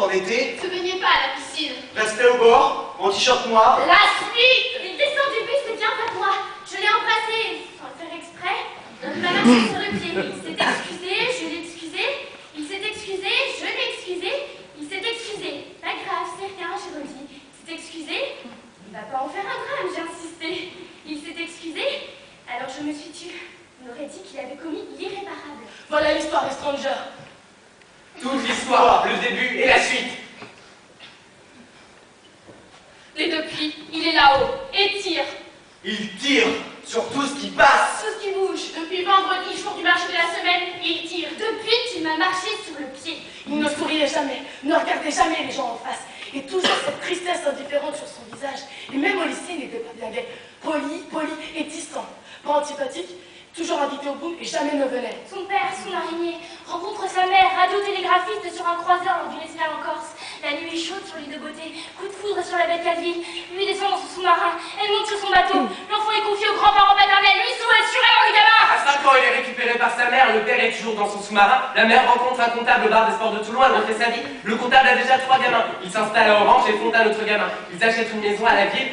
en été. Se baignait pas à la piscine. Restait au bord, en t-shirt noir. La suite! Il descend du bus et vient vers moi. Je l'ai embrassé, sans le faire exprès. Il m'a marché sur le pied. Il s'est excusé, je l'ai excusé. Il s'est excusé, je l'ai excusé. Il s'est excusé. Pas grave, c'est rien, j'ai redit. Il s'est excusé. Il va pas en faire un drame, j'ai insisté. Il s'est excusé. Alors je me suis tue. On aurait dit qu'il avait commis l'irréparable. Voilà l'histoire des Strangers. Toute l'histoire, le début et la suite. Et depuis, il est là-haut et tire. Il tire sur tout ce qui passe. Tout ce qui bouge. Depuis vendredi, jour du marché de la semaine, il tire. Depuis qu'il m'a marché sur le pied. Il ne souriait jamais, ne regardait jamais les gens en face. Et toujours cette tristesse indifférente sur son visage. Et même au lycée, il n'était pas bien gai. Poli et distant. Pas antipathique, toujours invité au bout et jamais ne venait. Son père, son araignée, rencontre sa mère, radiotélégraphiste sur un croiseur lors d'une escale en Corse. La nuit chaude sur l'île de Beauté, coup de foudre sur la baie de Calvi. Lui descend dans son sous-marin, elle monte sur son bateau. L'enfant est confié aux grands-parents paternels, lui souhaite sûrement du gamin. À 5 ans, il est récupéré par sa mère, le père est toujours dans son sous-marin. La mère rencontre un comptable au bar des sports de Toulon, elle refait sa vie. Le comptable a déjà 3 gamins. Il s'installe à Orange et fonde un autre gamin. Ils achètent une maison à la ville.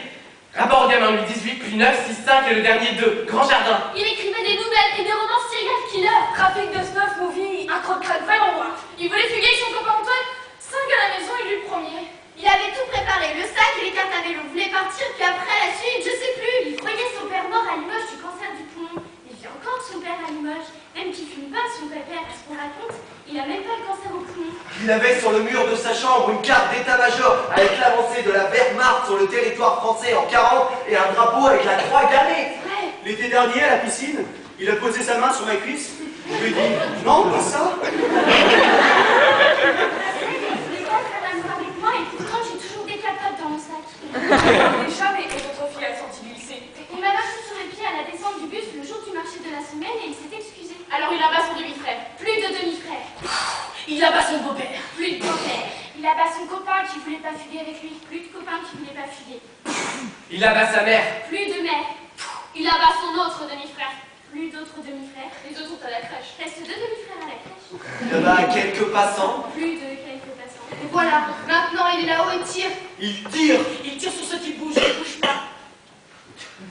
Rapport au gamin, lui 18, puis 9, 6, 5 et le dernier 2. Grand jardin. Il écrivait des nouvelles et des romans serial killer. Trafic de snuff, movie, un croque-crâne vraiment roi. Il voulait fuguer avec son copain Antoine. 5 à la maison, il lui premier. Il avait tout préparé, le sac et les cartes à vélo. Voulait partir, puis après la suite, je sais plus. Il croyait son père mort à Limoges du cancer du poumon. Il vit encore son père à Limoges. Même qu'il fume pas son pépère, à ce qu'on raconte, il a même pas le cancer au poumon. Il avait sur le mur de sa chambre une carte d'état-major avec l'avancée de la Wehrmacht sur le territoire français en 40 et un drapeau avec la croix gammée. Ouais. L'été dernier, à la piscine, il a posé sa main sur ma cuisse. Je lui ai dit « Non, pas ça !» Il voulait pas faire l'amour avec moi et pourtant j'ai toujours des capotes dans mon sac. Jamais que votre fille a sorti du lycée. Il m'a marché sur les pieds à la descente du bus le jour du marché de la semaine et il s'est excusé. Alors il abat son demi-frère. Plus de demi-frère, Il abat son beau-père. plus de beau-père. Il abat son copain qui voulait pas fuguer avec lui. Plus de copains qui voulaient pas fuguer. Il abat sa mère. Plus de mère. Il abat son autre demi-frère. Plus d'autres demi-frères. Les autres sont à la crèche. Reste 2 demi-frères à la crèche. Il abat quelques passants. Plus de quelques passants. Et voilà, maintenant il est là-haut et tire. Il tire. Il tire sur ceux qui bougent, qui bougent pas.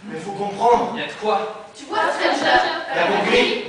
Mais faut comprendre. Il y a de quoi. Tu vois, Stranger, Elle a compris.